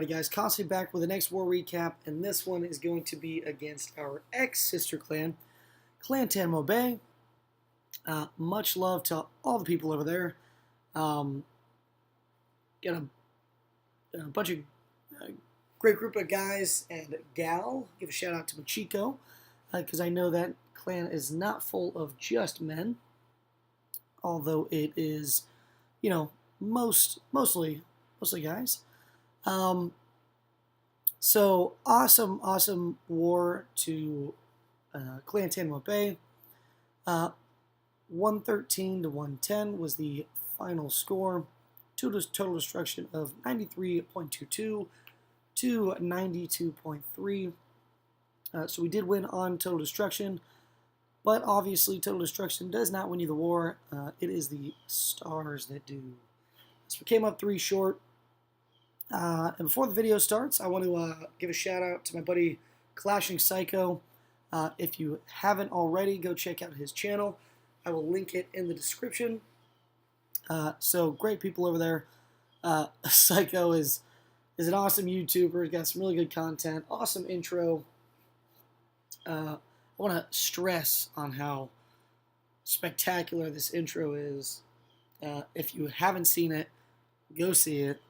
Alrighty guys, constantly back with the next war recap, and this one is going to be against our ex-sister clan, Clantanemo Bay. Much love to all the people over there. Got a bunch of great group of guys and gal. Give a shout out to Machiko, because I know that clan is not full of just men, although it is, you know, mostly guys. So awesome war to Clantanemo Bay. 113 to 110 was the final score. Total destruction of 93.22 to 92.3. So we did win on total destruction, but obviously total destruction does not win you the war. It is the stars that do. So we came up 3 short. And before the video starts, I want to give a shout out to my buddy Clashing Psycho. If you haven't already, go check out his channel. I will link it in the description. So great people over there. Psycho is an awesome YouTuber. He's got some really good content. Awesome intro. I want to stress on how spectacular this intro is. If you haven't seen it, go see it.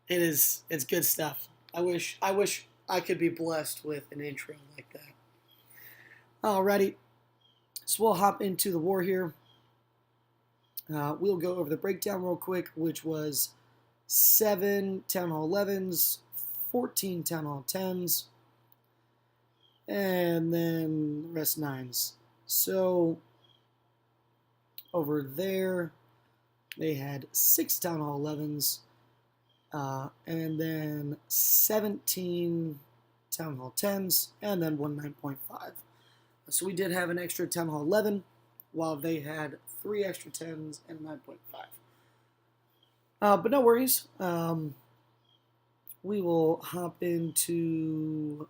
It's good stuff. I wish I could be blessed with an intro like that. Alrighty, so we'll hop into the war here. We'll go over the breakdown real quick, which was 7 Town Hall 11s, 14 Town Hall 10s, and then the rest 9s. So over there, they had 6 Town Hall 11s, and then 17 Town Hall 10s, and then 1 9.5. So we did have an extra Town Hall 11, while they had 3 extra 10s and 9.5. But no worries. We will hop into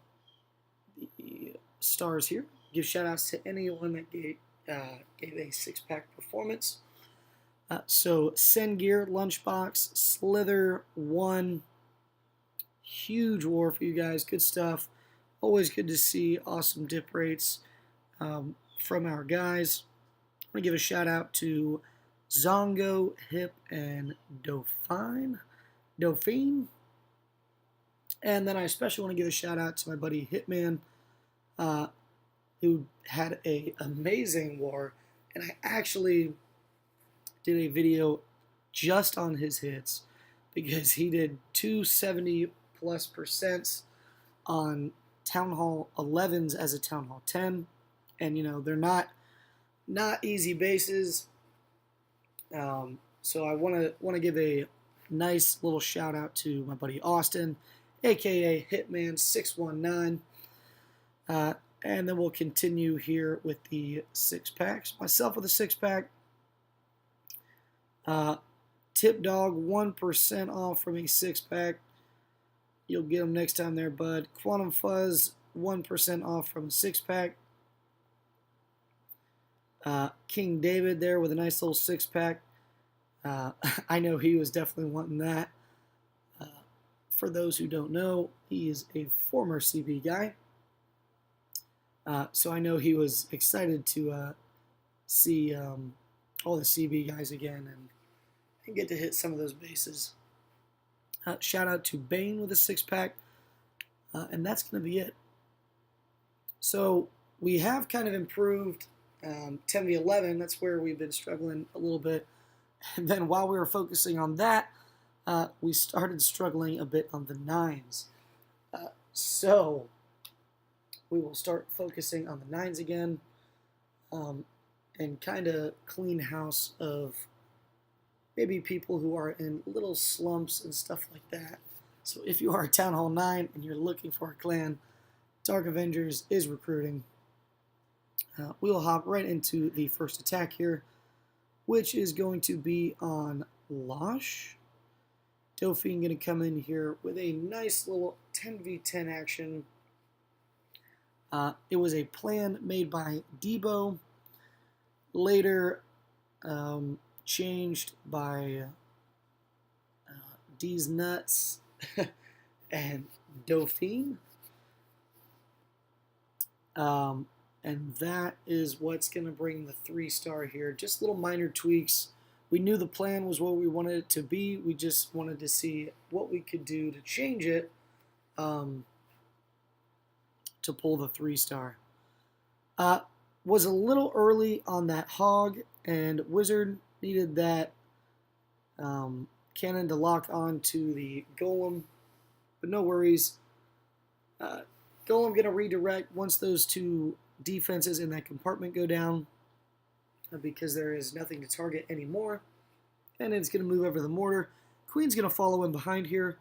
the stars here. Give shout outs to anyone that gave a 6-pack performance. So Sengir, Lunchbox, Slither, 1. Huge war for you guys. Good stuff. Always good to see awesome dip rates from our guys. I'm going to give a shout out to Zongo, Hip, and Dauphine. And then I especially want to give a shout out to my buddy Hitman, who had an amazing war. And I actually did a video just on his hits because he did 270+% on Town Hall 11s as a Town Hall 10. And, you know, they're not easy bases. So I want to give a nice little shout out to my buddy Austin, aka Hitman 619. And then we'll continue here with the 6-packs. Myself with a 6-pack. Tip Dog, 1% off from a 6-pack. You'll get them next time there, bud. Quantum Fuzz, 1% off from a 6-pack. King David there with a nice little 6-pack. I know he was definitely wanting that. For those who don't know, he is a former CB guy. So I know he was excited to see all the CB guys again and get to hit some of those bases. Shout out to Bane with a 6-pack. And that's going to be it. So we have kind of improved 10v11. That's where we've been struggling a little bit. And then while we were focusing on that, we started struggling a bit on the 9s. So we will start focusing on the 9s again, and kind of clean house of maybe people who are in little slumps and stuff like that. So if you are a Town Hall 9 and you're looking for a clan, Darc Avengers is recruiting. We will hop right into the first attack here, which is going to be on Losh. Dauphine going to come in here with a nice little 10v10 action. It was a plan made by Debo, later changed by D's Nuts, and Dauphine. And that is what's going to bring the 3-star here. Just little minor tweaks. We knew the plan was what we wanted it to be. We just wanted to see what we could do to change it to pull the 3-star. Was a little early on that Hog, and Wizard needed that cannon to lock on to the Golem. But no worries. Golem going to redirect once those two defenses in that compartment go down because there is nothing to target anymore. And it's going to move over the mortar. Queen's going to follow in behind here.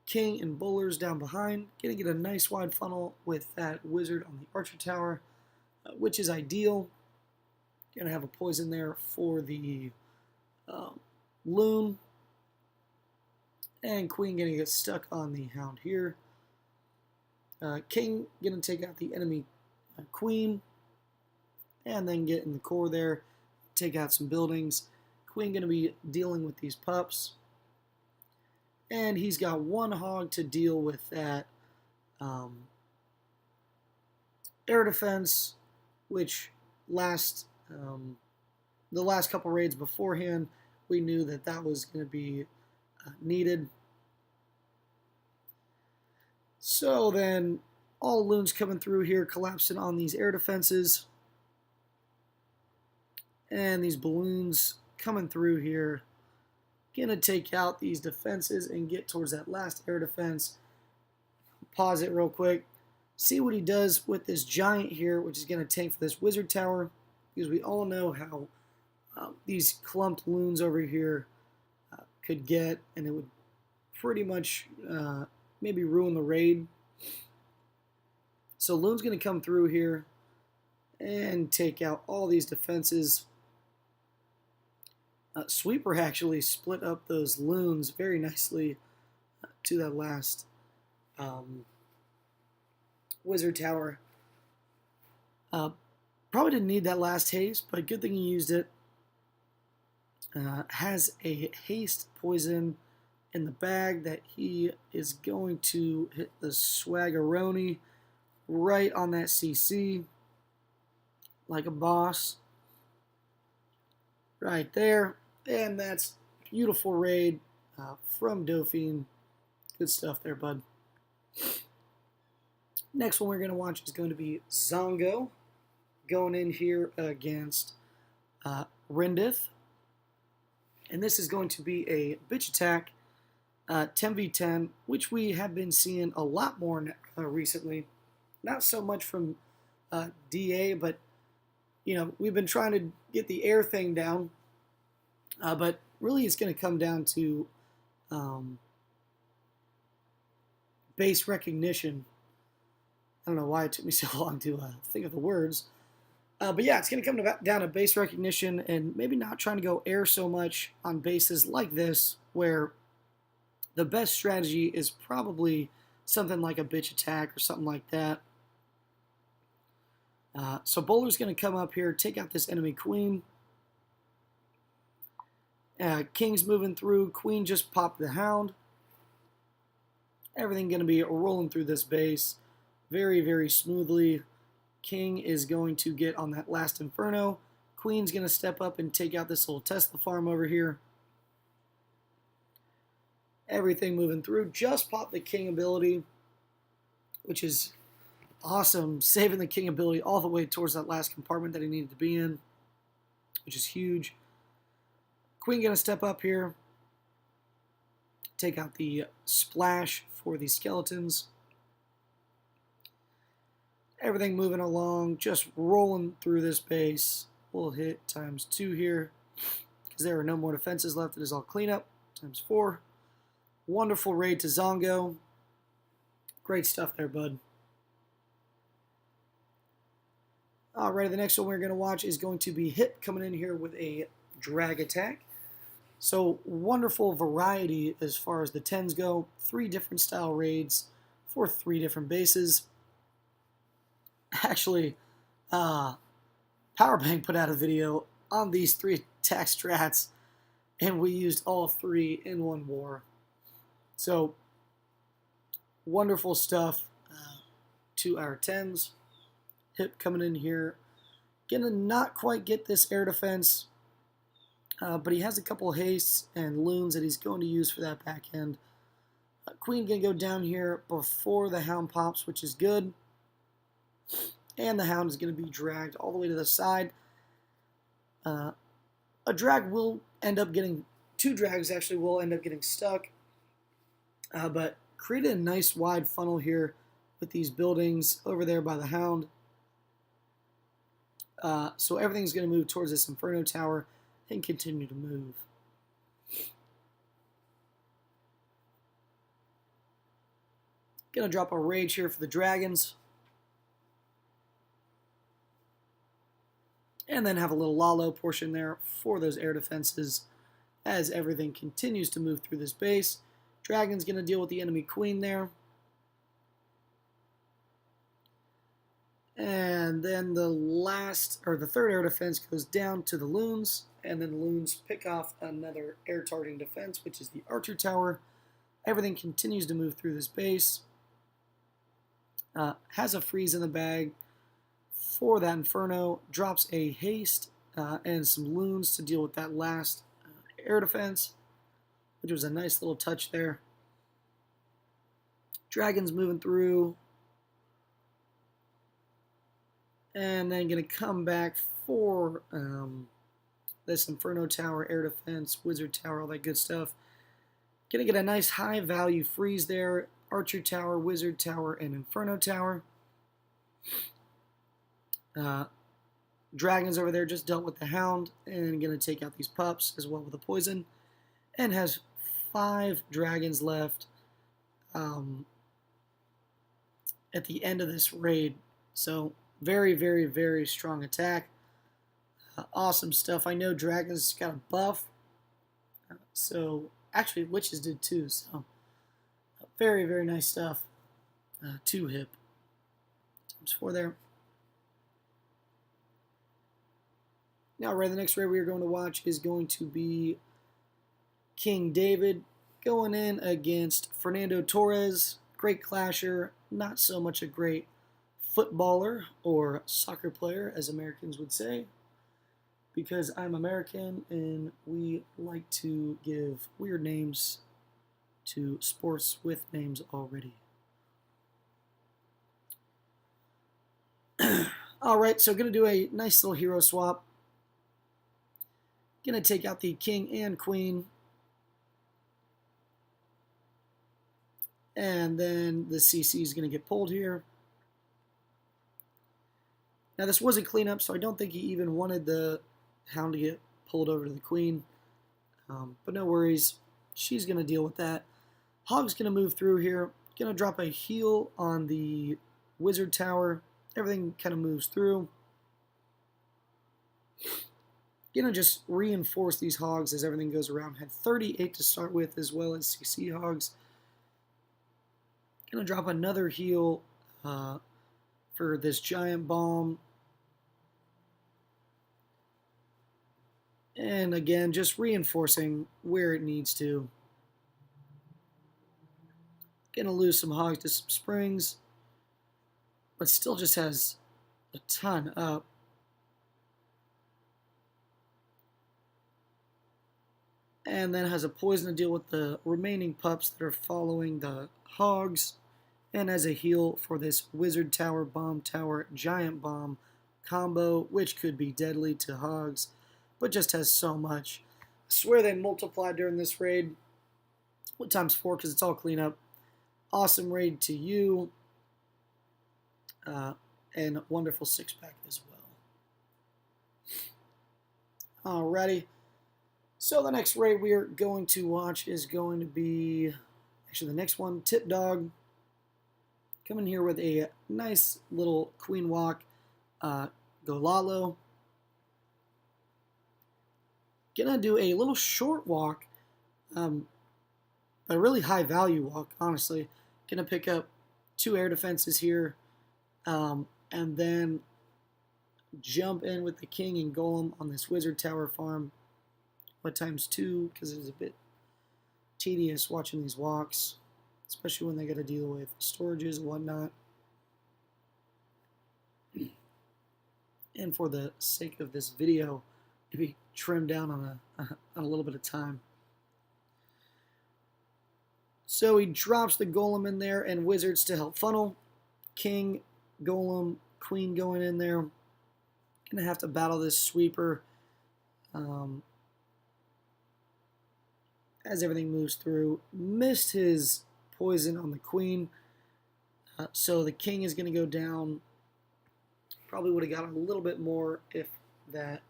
King and Bowlers down behind. Going to get a nice wide funnel with that Wizard on the Archer Tower, which is ideal. Going to have a poison there for the Loon. And Queen going to get stuck on the Hound here. King going to take out the enemy Queen, and then get in the core there, take out some buildings. Queen going to be dealing with these pups, and he's got one Hog to deal with that air defense, which the last couple raids beforehand, we knew that that was going to be needed. So then all the Loons coming through here, collapsing on these air defenses. And these balloons coming through here. Going to take out these defenses and get towards that last air defense. Pause it real quick. See what he does with this giant here, which is going to tank for this Wizard Tower. Because we all know how these clumped Loons over here could get. And it would pretty much maybe ruin the raid. So Loon's going to come through here and take out all these defenses. Sweeper actually split up those Loons very nicely to that last Wizard Tower. Probably didn't need that last haste, but good thing he used it. Has a haste poison in the bag that he is going to hit the Swaggeroni right on that CC like a boss right there. And that's beautiful raid from Dauphine. Good stuff there, bud. Next one we're going to watch is going to be Zongo going in here against Rendith. And this is going to be a bitch attack 10v10, which we have been seeing a lot more recently. Not so much from DA, but we've been trying to get the air thing down. But really, it's going to come down to base recognition. I don't know why it took me so long to think of the words. But yeah, it's going to come down to base recognition and maybe not trying to go air so much on bases like this, where the best strategy is probably something like a bitch attack or something like that. So Bowler's going to come up here, take out this enemy Queen. King's moving through. Queen just popped the Hound. Everything going to be rolling through this base very, very smoothly. King is going to get on that last Inferno. Queen's going to step up and take out this little Tesla farm over here. Everything moving through. Just popped the King ability, which is awesome. Saving the King ability all the way towards that last compartment that he needed to be in, which is huge. Queen going to step up here. Take out the splash for the skeletons. Everything moving along, just rolling through this base. We'll hit ×2 here because there are no more defenses left. It is all cleanup. ×4. Wonderful raid to Zongo. Great stuff there, bud. Alright, the next one we're going to watch is going to be Hip coming in here with a drag attack. So wonderful variety as far as the 10s go. 3 different style raids for 3 different bases. Actually, Powerbank put out a video on these 3 attack strats, and we used all 3 in one war. So, wonderful stuff. 2 our 10s. Hip coming in here. Gonna not quite get this air defense, but he has a couple hastes and loons that he's going to use for that back end. Queen gonna go down here before the hound pops, which is good. And the hound is gonna be dragged all the way to the side. A drag will end up getting, 2 drags actually will end up getting stuck. But created a nice wide funnel here with these buildings over there by the hound. So everything's going to move towards this Inferno Tower and continue to move. Going to drop a Rage here for the dragons. And then have a little Lalo portion there for those air defenses as everything continues to move through this base. Dragon's going to deal with the enemy queen there. And then the third air defense goes down to the loons, and then the loons pick off another air targeting defense, which is the archer tower. Everything continues to move through this base. Has a freeze in the bag for that Inferno. Drops a haste and some loons to deal with that last air defense, which was a nice little touch there. Dragon's moving through. And then going to come back for this Inferno Tower, Air Defense, Wizard Tower, all that good stuff. Going to get a nice high value freeze there. Archer Tower, Wizard Tower, and Inferno Tower. Dragons over there just dealt with the Hound and going to take out these pups as well with the poison. And has 5 dragons left at the end of this raid. So very, very, very strong attack. Awesome stuff. I know dragons got a buff. So actually witches did too. So very, very nice stuff. 2 hip. Times 4 there. Now, the next raid we are going to watch is going to be King David going in against Fernando Torres. Great clasher, not so much a great footballer or soccer player, as Americans would say, because I'm American and we like to give weird names to sports with names already. Alright, so going to do a nice little hero swap. Going to take out the king and queen. And then the CC is going to get pulled here. Now this was a cleanup, so I don't think he even wanted the hound to get pulled over to the queen. But no worries. She's going to deal with that. Hog's going to move through here. Going to drop a heal on the wizard tower. Everything kind of moves through. Going to just reinforce these hogs as everything goes around. Had 38 to start with as well as CC hogs. Going to drop another heal for this giant bomb. And again, just reinforcing where it needs to. Going to lose some hogs to some springs. But still just has a ton up. And then has a poison to deal with the remaining pups that are following the hogs. And as a heal for this wizard tower, bomb tower, giant bomb combo, which could be deadly to hogs, but just has so much. I swear they multiplied during this raid. What times 4 because it's all cleanup. Awesome raid to you. And wonderful 6-pack as well. Alrighty. So the next raid we are going to watch is going to be, actually the next one, Tip Dog. Coming here with a nice little queen walk, Golalo. Gonna do a little short walk, but a really high value walk, honestly. Gonna pick up 2 air defenses here, and then jump in with the king and golem on this wizard tower farm. What times 2, because it is a bit tedious watching these walks, especially when they got to deal with storages and whatnot. And for the sake of this video, maybe trim down on a little bit of time. So he drops the golem in there and wizards to help funnel. King, golem, queen going in there. Gonna have to battle this sweeper as everything moves through. Missed his poison on the queen, so the king is gonna go down. Probably would have got a little bit more if that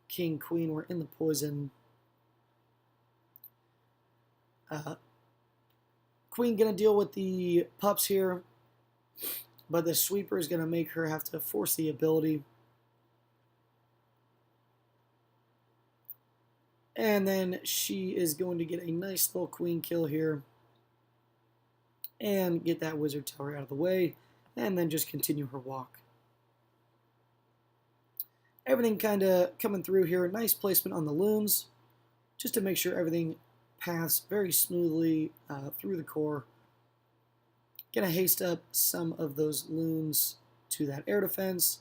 king queen were in the poison. Queen gonna deal with the pups here, but the sweeper is gonna make her have to force the ability. And then she is going to get a nice little queen kill here and get that wizard tower out of the way, and then just continue her walk. Everything kind of coming through here. Nice placement on the loons, just to make sure everything paths very smoothly through the core. Gonna haste up some of those loons to that air defense,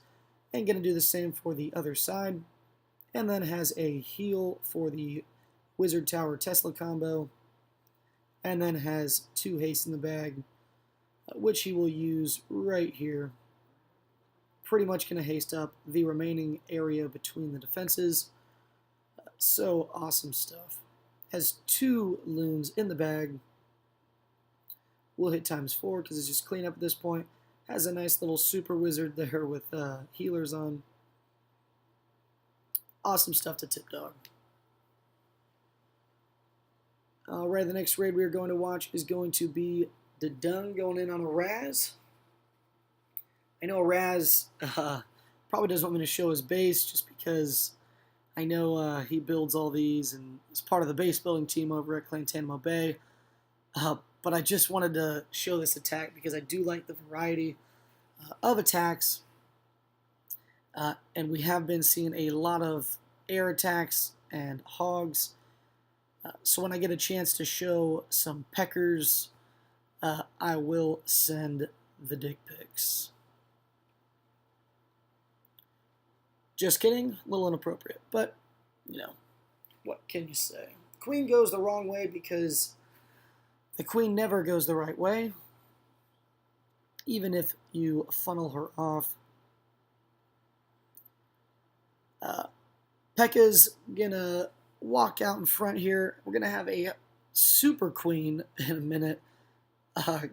and gonna do the same for the other side. And then has a heal for the Wizard Tower Tesla combo, and then has 2 haste in the bag, which he will use right here. Pretty much gonna haste up the remaining area between the defenses. So awesome stuff. Has 2 loons in the bag. We'll hit ×4 because it's just clean up at this point. Has a nice little super wizard there with healers on. Awesome stuff to Tip Dog. Alright, the next raid we are going to watch is going to be the Dung going in on a Raz. I know Raz probably doesn't want me to show his base just because I know he builds all these and is part of the base building team over at Clantanemo Bay. But I just wanted to show this attack because I do like the variety of attacks. And we have been seeing a lot of air attacks and hogs. So when I get a chance to show some peckers, I will send the dick pics. Just kidding, a little inappropriate, but, you know, what can you say? Queen goes the wrong way because the queen never goes the right way, even if you funnel her off. Pekka's gonna walk out in front here. We're gonna have a super queen in a minute.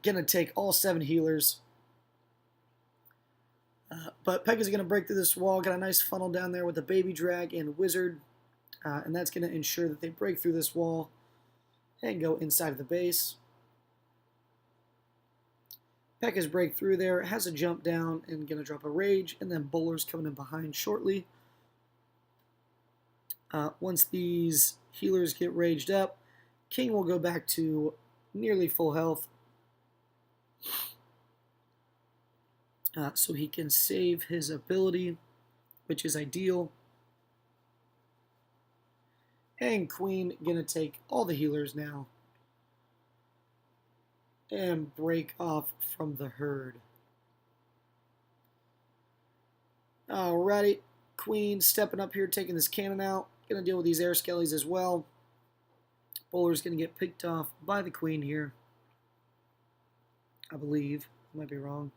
Gonna take all 7 healers. But Pekka's gonna break through this wall. Got a nice funnel down there with the baby drag and wizard. And that's gonna ensure that they break through this wall and go inside of the base. Pekka's break through there, has a jump down and gonna drop a rage, and then bowlers coming in behind shortly. Once these healers get raged up, King will go back to nearly full health. So he can save his ability, which is ideal. And Queen gonna take all the healers now and break off from the herd. Alrighty, Queen stepping up here, taking this cannon out. Gonna deal with these air skellies as well. Bowler's gonna get picked off by the queen here, I believe. I might be wrong.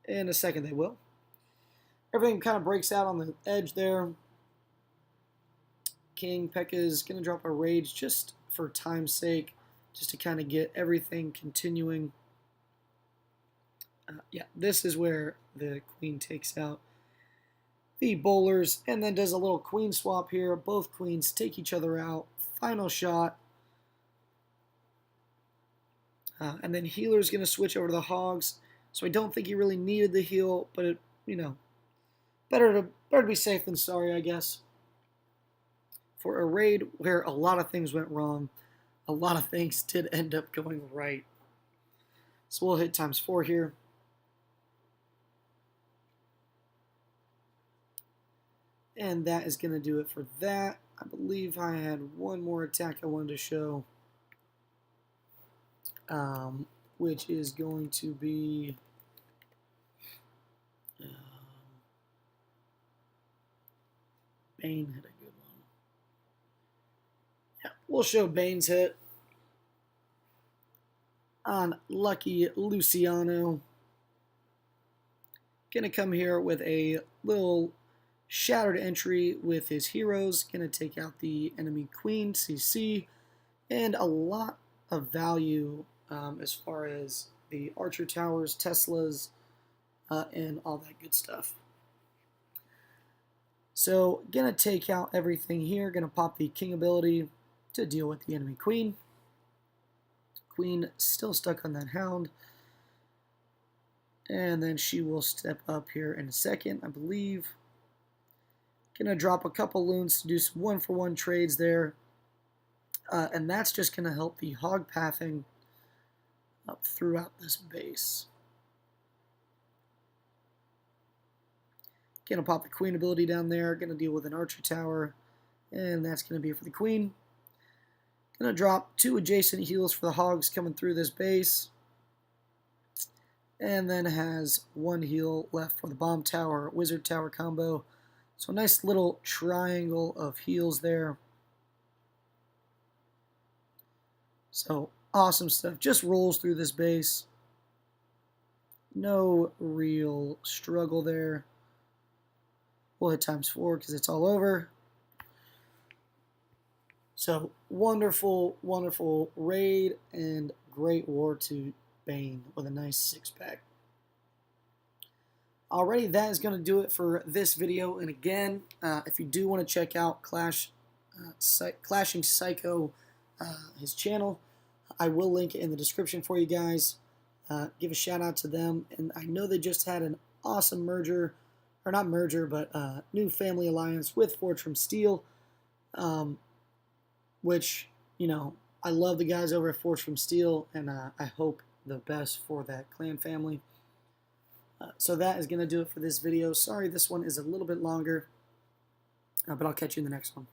In a second they will. Everything kind of breaks out on the edge there. King Pekka's gonna drop a rage just for time's sake, just to kind of get everything continuing. Yeah, this is where the queen takes out the bowlers and then does a little queen swap here. Both queens take each other out. Final shot. And then healer's going to switch over to the hogs. So I don't think he really needed the heal, but it, you know, better to be safe than sorry, I guess. For a raid where a lot of things went wrong, a lot of things did end up going right. So we'll hit ×4 here. And that is going to do it for that. I believe I had one more attack I wanted to show, which is going to be Bane hit a good one. Yeah, we'll show Bane's hit on Lucky Luciano. Gonna come here with a little shattered entry with his heroes. Gonna take out the enemy queen, CC, and a lot of value as far as the archer towers, Teslas, and all that good stuff. So gonna take out everything here. Gonna pop the king ability to deal with the enemy queen. Queen still stuck on that hound. And then she will step up here in a second, I believe. Gonna drop a couple loons to do some one-for-one trades there. And that's just gonna help the hog pathing up throughout this base. Gonna pop the queen ability down there. Gonna deal with an archer tower. And that's gonna be for the queen. Gonna drop 2 adjacent heals for the hogs coming through this base. And then has 1 heal left for the bomb tower, wizard tower combo. So a nice little triangle of heals there. So awesome stuff. Just rolls through this base. No real struggle there. We'll hit ×4 because it's all over. So wonderful, wonderful raid and great war to Bane with a nice 6-pack. Alrighty, that is going to do it for this video. And again, if you do want to check out Clashing Psycho, his channel, I will link it in the description for you guys. Give a shout out to them. And I know they just had an awesome merger, or not merger, but new family alliance with Forge from Steel, which, you know, I love the guys over at Forge from Steel, and I hope the best for that clan family. So that is going to do it for this video. Sorry this one is a little bit longer, but I'll catch you in the next one.